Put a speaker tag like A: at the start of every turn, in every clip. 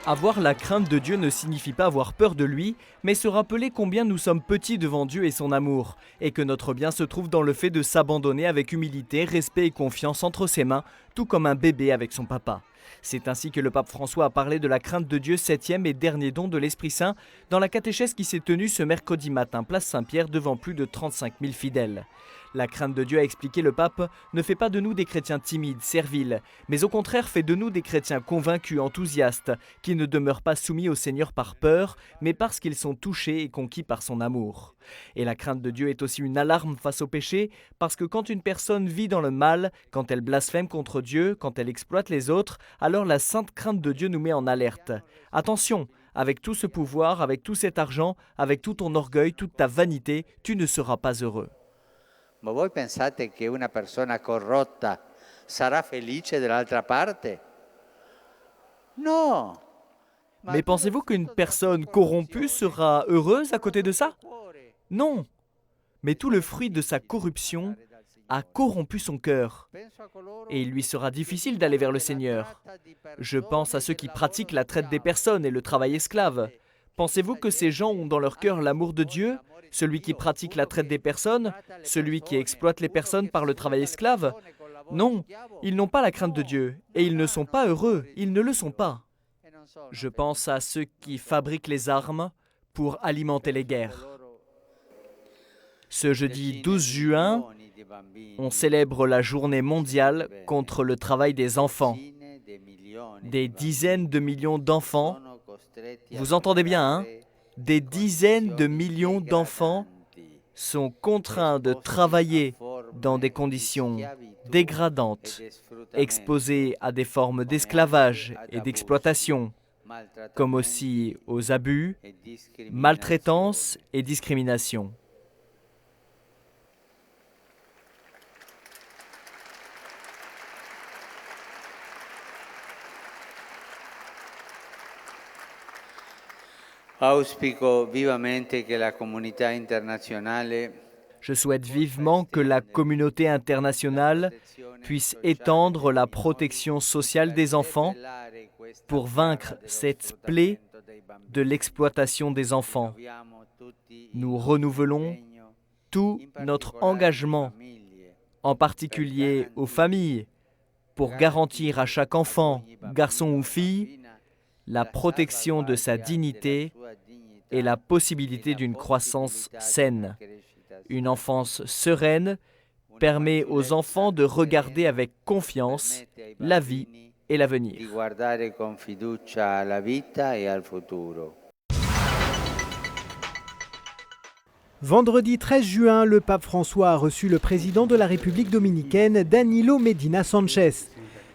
A: Avoir la crainte de Dieu ne signifie pas avoir peur de lui, mais se rappeler combien nous sommes petits devant Dieu et son amour, et que notre bien se trouve dans le fait de s'abandonner avec humilité, respect et confiance entre ses mains, tout comme un bébé avec son papa. C'est ainsi que le pape François a parlé de la crainte de Dieu, 7e et dernier don de l'Esprit Saint, dans la catéchèse qui s'est tenue ce mercredi matin, place Saint-Pierre, devant plus de 35 000 fidèles. La crainte de Dieu, a expliqué le pape, ne fait pas de nous des chrétiens timides, serviles, mais au contraire fait de nous des chrétiens convaincus, enthousiastes, qui ne demeurent pas soumis au Seigneur par peur, mais parce qu'ils sont touchés et conquis par son amour. Et la crainte de Dieu est aussi une alarme face au péché, parce que quand une personne vit dans le mal, quand elle blasphème contre Dieu, quand elle exploite les autres, alors la sainte crainte de Dieu nous met en alerte. Attention, avec tout ce pouvoir, avec tout cet argent, avec tout ton orgueil, toute ta vanité, tu ne seras pas heureux.
B: Ma voi pensate che una persona corrotta sarà felice dall'altra parte? No.
A: Mais pensez-vous qu'une personne corrompue sera heureuse à côté de ça? Non. Mais tout le fruit de sa corruption a corrompu son cœur. Et il lui sera difficile d'aller vers le Seigneur. Je pense à ceux qui pratiquent la traite des personnes et le travail esclave. Pensez-vous que ces gens ont dans leur cœur l'amour de Dieu, celui qui pratique la traite des personnes, celui qui exploite les personnes par le travail esclave? Non, ils n'ont pas la crainte de Dieu, et ils ne sont pas heureux, ils ne le sont pas. Je pense à ceux qui fabriquent les armes pour alimenter les guerres. Ce jeudi 12 juin, on célèbre la journée mondiale contre le travail des enfants. Des dizaines de millions d'enfants, vous entendez bien, hein? Des dizaines de millions d'enfants sont contraints de travailler dans des conditions dégradantes, exposés à des formes d'esclavage et d'exploitation, comme aussi aux abus, maltraitance et discrimination.
B: Auspico vivamente che la comunità internazionale
A: Je souhaite vivement que la communauté internationale puisse étendre la protection sociale des enfants pour vaincre cette plaie de l'exploitation des enfants. Nous renouvelons tout notre engagement, en particulier aux familles, pour garantir à chaque enfant, garçon ou fille, la protection de sa dignité et la possibilité d'une croissance saine. Une enfance sereine permet aux enfants de regarder avec confiance la vie et l'avenir.
C: Vendredi 13 juin, le pape François a reçu le président de la République dominicaine, Danilo Medina Sanchez.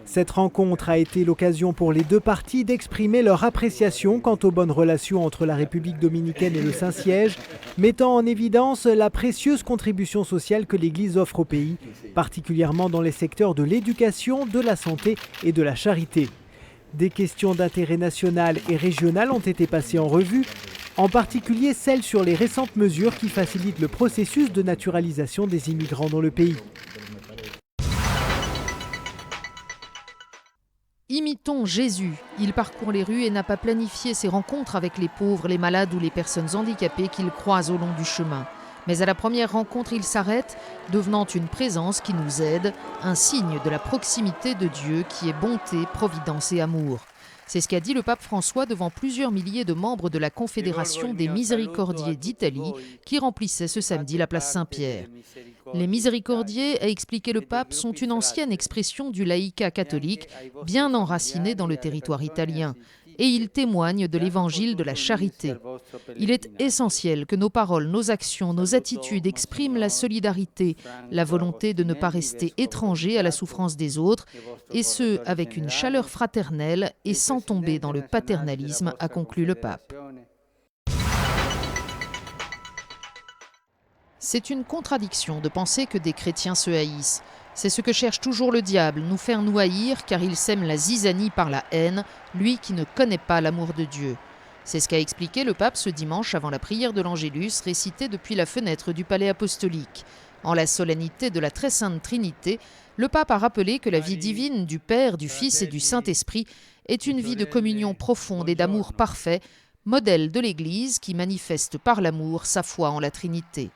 C: Cette rencontre a été l'occasion pour les deux parties d'exprimer leur appréciation quant aux bonnes relations entre la République dominicaine et le Saint-Siège, mettant en évidence la précieuse contribution sociale que l'Église offre au pays, particulièrement dans les secteurs de l'éducation, de la santé et de la charité. Des questions d'intérêt national et régional ont été passées en revue, en particulier celles sur les récentes mesures qui facilitent le processus de naturalisation des immigrants dans le pays.
D: Imitons Jésus. Il parcourt les rues et n'a pas planifié ses rencontres avec les pauvres, les malades ou les personnes handicapées qu'il croise au long du chemin. Mais à la première rencontre, il s'arrête, devenant une présence qui nous aide, un signe de la proximité de Dieu qui est bonté, providence et amour. C'est ce qu'a dit le pape François devant plusieurs milliers de membres de la Confédération des Miséricordiers d'Italie qui remplissaient ce samedi la place Saint-Pierre. Les miséricordiers, a expliqué le pape, sont une ancienne expression du laïcat catholique, bien enracinée dans le territoire italien. Et ils témoignent de l'évangile de la charité. Il est essentiel que nos paroles, nos actions, nos attitudes expriment la solidarité, la volonté de ne pas rester étrangers à la souffrance des autres, et ce, avec une chaleur fraternelle et sans tomber dans le paternalisme, a conclu le pape. C'est une contradiction de penser que des chrétiens se haïssent. C'est ce que cherche toujours le diable, nous faire nous haïr car il sème la zizanie par la haine, lui qui ne connaît pas l'amour de Dieu. C'est ce qu'a expliqué le pape ce dimanche avant la prière de l'Angélus récitée depuis la fenêtre du palais apostolique. En la solennité de la très sainte Trinité, le pape a rappelé que la vie divine du Père, du Fils et du Saint-Esprit est une vie de communion profonde et d'amour parfait, modèle de l'Église qui manifeste par l'amour sa foi en la Trinité.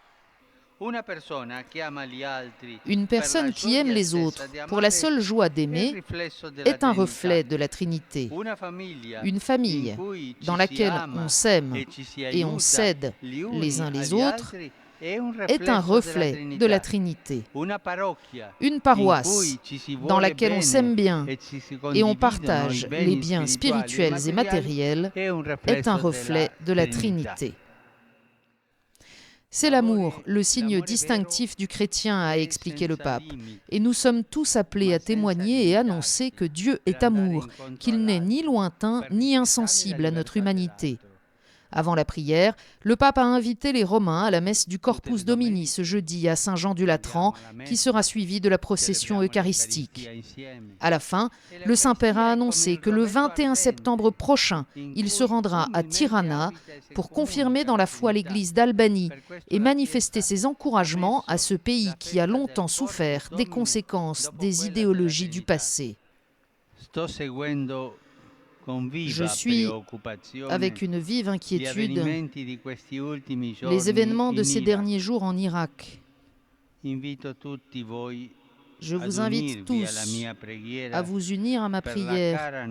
D: Une personne qui aime les autres pour la seule joie d'aimer est un reflet de la Trinité. Une famille dans laquelle on s'aime et on s'aide les uns les autres est un reflet de la Trinité. Une paroisse dans laquelle on s'aime bien et on partage les biens spirituels et matériels est un reflet de la Trinité. C'est l'amour, le signe distinctif du chrétien, a expliqué le pape. Et nous sommes tous appelés à témoigner et annoncer que Dieu est amour, qu'il n'est ni lointain ni insensible à notre humanité. Avant la prière, le pape a invité les Romains à la messe du Corpus Domini ce jeudi à Saint-Jean-du-Latran, qui sera suivie de la procession eucharistique. À la fin, le Saint-Père a annoncé que le 21 septembre prochain, il se rendra à Tirana pour confirmer dans la foi l'Église d'Albanie et manifester ses encouragements à ce pays qui a longtemps souffert des conséquences des idéologies du passé. Je suis avec une vive inquiétude les événements de ces derniers jours en Irak. Je vous invite tous à vous unir à ma prière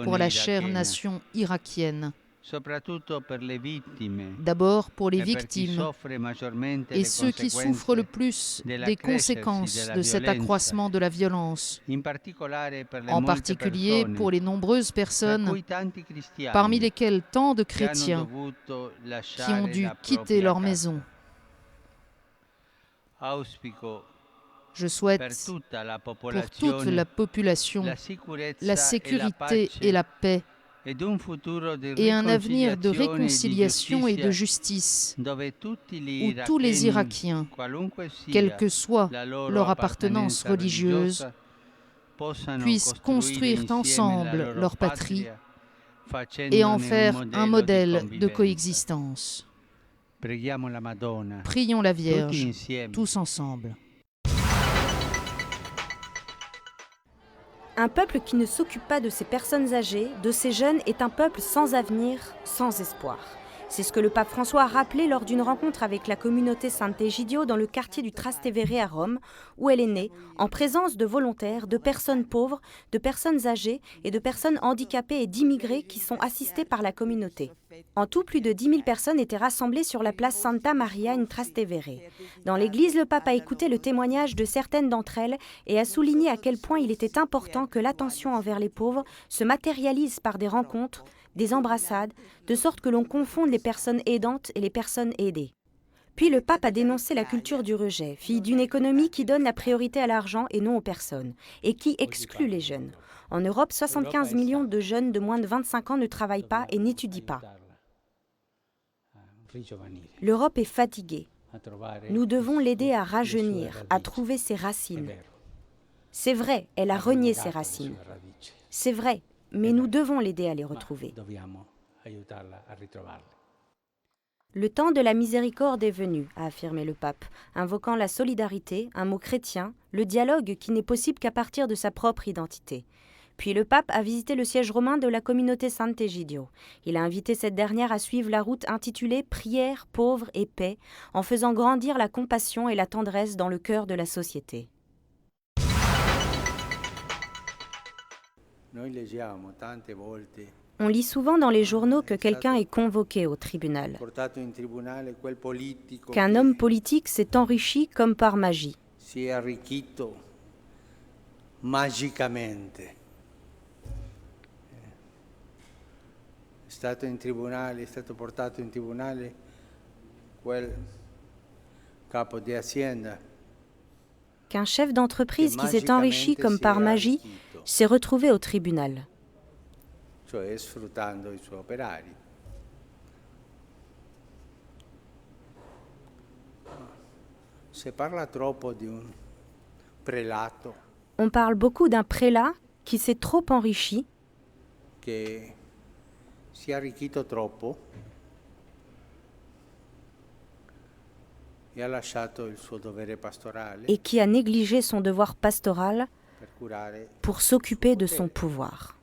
D: pour la chère nation irakienne. D'abord pour les victimes et ceux qui souffrent le plus des conséquences de cet accroissement de la violence, en particulier pour les nombreuses personnes, parmi lesquelles tant de chrétiens qui ont dû quitter leur maison. Je souhaite pour toute la population la sécurité et la paix, et un avenir de réconciliation et de justice, où tous les Irakiens, quelle que soit leur appartenance religieuse, puissent construire ensemble leur patrie et en faire un modèle de coexistence. Prions la Vierge, tous ensemble.
E: Un peuple qui ne s'occupe pas de ces personnes âgées, de ces jeunes, est un peuple sans avenir, sans espoir. C'est ce que le pape François a rappelé lors d'une rencontre avec la communauté Sant'Egidio dans le quartier du Trastevere à Rome, où elle est née, en présence de volontaires, de personnes pauvres, de personnes âgées et de personnes handicapées et d'immigrés qui sont assistés par la communauté. En tout, plus de 10 000 personnes étaient rassemblées sur la place Santa Maria in Trastevere. Dans l'église, le pape a écouté le témoignage de certaines d'entre elles et a souligné à quel point il était important que l'attention envers les pauvres se matérialise par des rencontres, des embrassades, de sorte que l'on confonde les personnes aidantes et les personnes aidées. Puis le pape a dénoncé la culture du rejet, fille d'une économie qui donne la priorité à l'argent et non aux personnes, et qui exclut les jeunes. En Europe, 75 millions de jeunes de moins de 25 ans ne travaillent pas et n'étudient pas. L'Europe est fatiguée. Nous devons l'aider à rajeunir, à trouver ses racines. C'est vrai, elle a renié ses racines. C'est vrai, mais nous devons l'aider à les retrouver. Le temps de la miséricorde est venu, a affirmé le pape, invoquant la solidarité, un mot chrétien, le dialogue qui n'est possible qu'à partir de sa propre identité. Puis le pape a visité le siège romain de la communauté Sant'Egidio. Il a invité cette dernière à suivre la route intitulée « Prière, pauvres et paix » en faisant grandir la compassion et la tendresse dans le cœur de la société. On lit souvent dans les journaux que quelqu'un est convoqué au tribunal, qu'un homme politique s'est enrichi comme par magie. È stato portato in tribunale quel capo di azienda. Qu'un chef d'entreprise qui s'est enrichi comme par magie s'est retrouvé au tribunal. Cioè sfruttando i suoi operai. Si parla troppo di un prelato. On parle beaucoup d'un prélat qui s'est trop enrichi. Che si è arricchito troppo e ha lasciato il suo dovere pastorale et qui a négligé son devoir pastoral pour s'occuper de son pouvoir.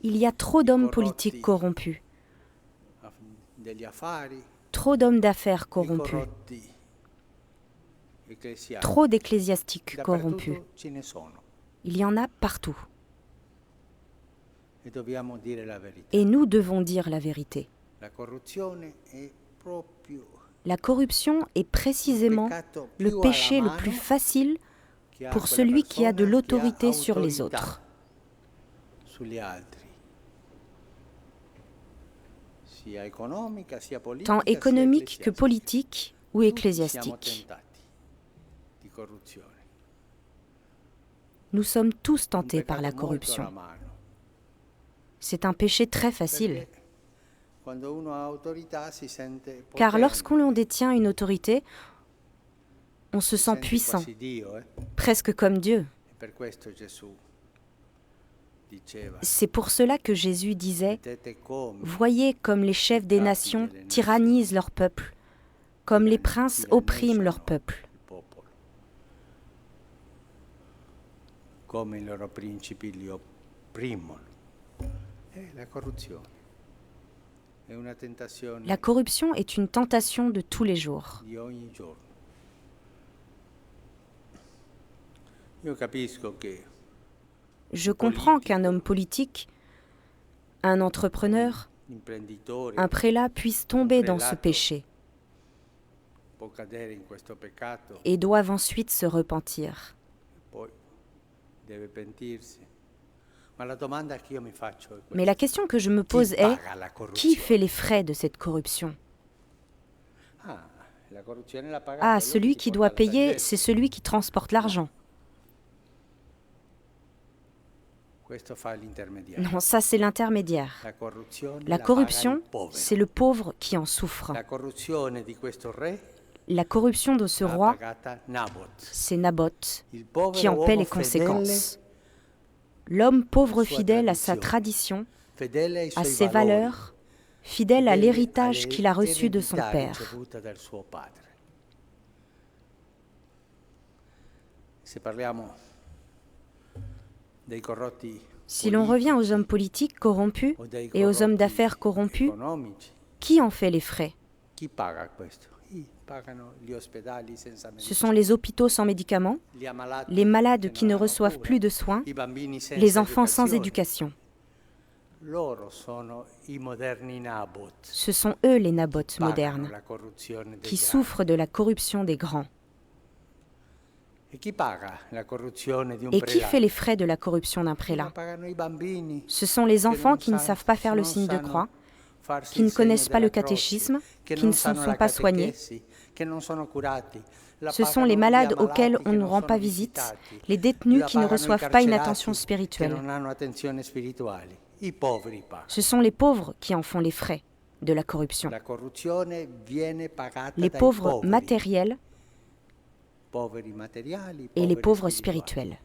E: Il y a trop d'hommes politiques corrompus, trop d'hommes d'affaires corrompus, trop d'ecclésiastiques corrompus. Il y en a partout. Et nous devons dire la vérité. La corruption est précisément le péché le plus facile pour celui qui a de l'autorité sur les autres. Tant économique que politique ou ecclésiastique. Nous sommes tous tentés par la corruption. C'est un péché très facile. Car lorsqu'on détient une autorité, on se sent puissant, presque comme Dieu. C'est pour cela que Jésus disait « Voyez comme les chefs des nations tyrannisent leur peuple, comme les princes oppriment leur peuple. » La corruption est une tentation de tous les jours. Je comprends qu'un homme politique, un entrepreneur, un prélat puisse tomber dans ce péché et doivent ensuite se repentir. Mais la question que je me pose est, qui fait les frais de cette corruption? Ah, celui qui doit payer, c'est celui qui transporte l'argent. Non, ça c'est l'intermédiaire. La corruption, c'est le pauvre qui en souffre. La corruption de ce roi, c'est Naboth qui en paie les conséquences. L'homme pauvre fidèle à sa tradition, à ses valeurs, fidèle à l'héritage qu'il a reçu de son père. Si l'on revient aux hommes politiques corrompus et aux hommes d'affaires corrompus, qui en fait les frais? Ce sont les hôpitaux sans médicaments, les malades qui ne reçoivent plus de soins, les enfants sans éducation. Ce sont eux les Naboth modernes, qui souffrent de la corruption des grands. Et qui fait les frais de la corruption d'un prélat? Ce sont les enfants qui ne savent pas faire le signe de croix, qui ne connaissent pas le catéchisme, qui ne se sont pas soignés. Ce sont les malades auxquels on ne rend pas visite, les détenus qui ne reçoivent pas une attention spirituelle. Ce sont les pauvres qui en font les frais de la corruption. Les pauvres matériels et les pauvres spirituels.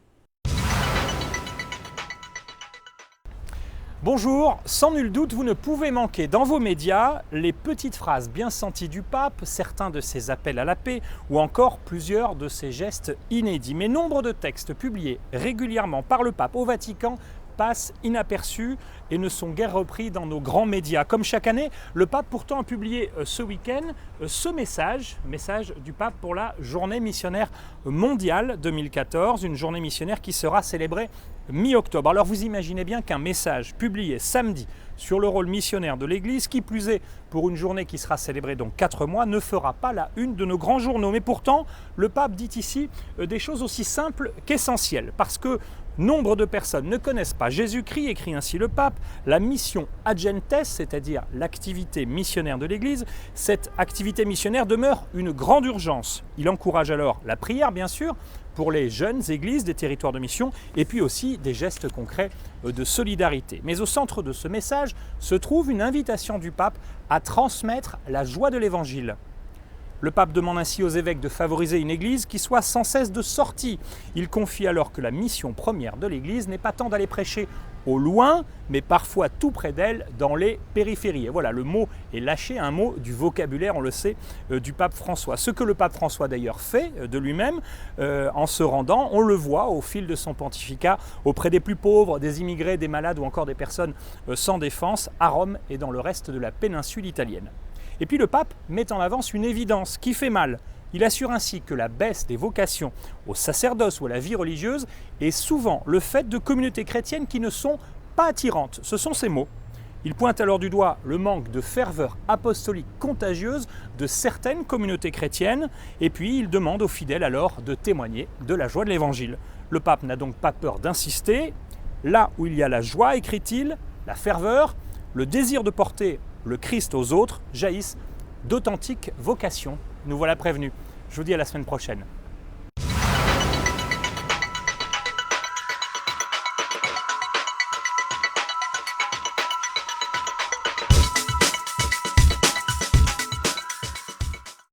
F: Bonjour, sans nul doute, vous ne pouvez manquer dans vos médias les petites phrases bien senties du pape, certains de ses appels à la paix ou encore plusieurs de ses gestes inédits. Mais nombre de textes publiés régulièrement par le pape au Vatican passent inaperçus et ne sont guère repris dans nos grands médias. Comme chaque année, le pape pourtant a publié ce week-end ce message du pape pour la journée missionnaire mondiale 2014, une journée missionnaire qui sera célébrée mi-octobre. Alors vous imaginez bien qu'un message publié samedi sur le rôle missionnaire de l'Église, qui plus est pour une journée qui sera célébrée dans 4 mois, ne fera pas la une de nos grands journaux. Mais pourtant, le pape dit ici des choses aussi simples qu'essentielles, parce que nombre de personnes ne connaissent pas Jésus-Christ, écrit ainsi le pape, la mission agentes, c'est-à-dire l'activité missionnaire de l'Église. Cette activité missionnaire demeure une grande urgence. Il encourage alors la prière, bien sûr, pour les jeunes églises des territoires de mission, et puis aussi des gestes concrets de solidarité. Mais au centre de ce message se trouve une invitation du pape à transmettre la joie de l'Évangile. Le pape demande ainsi aux évêques de favoriser une église qui soit sans cesse de sortie. Il confie alors que la mission première de l'église n'est pas tant d'aller prêcher au loin, mais parfois tout près d'elle, dans les périphéries. Et voilà, le mot est lâché, un mot du vocabulaire, on le sait, du pape François. Ce que le pape François d'ailleurs fait de lui-même en se rendant, on le voit au fil de son pontificat, auprès des plus pauvres, des immigrés, des malades ou encore des personnes sans défense, à Rome et dans le reste de la péninsule italienne. Et puis le pape met en avance une évidence qui fait mal. Il assure ainsi que la baisse des vocations au sacerdoce ou à la vie religieuse est souvent le fait de communautés chrétiennes qui ne sont pas attirantes. Ce sont ses mots. Il pointe alors du doigt le manque de ferveur apostolique contagieuse de certaines communautés chrétiennes et puis il demande aux fidèles alors de témoigner de la joie de l'Évangile. Le pape n'a donc pas peur d'insister. Là où il y a la joie, écrit-il, la ferveur, le désir de porter le Christ aux autres, jaillissent d'authentiques vocations. Nous voilà prévenus. Je vous dis à la semaine prochaine.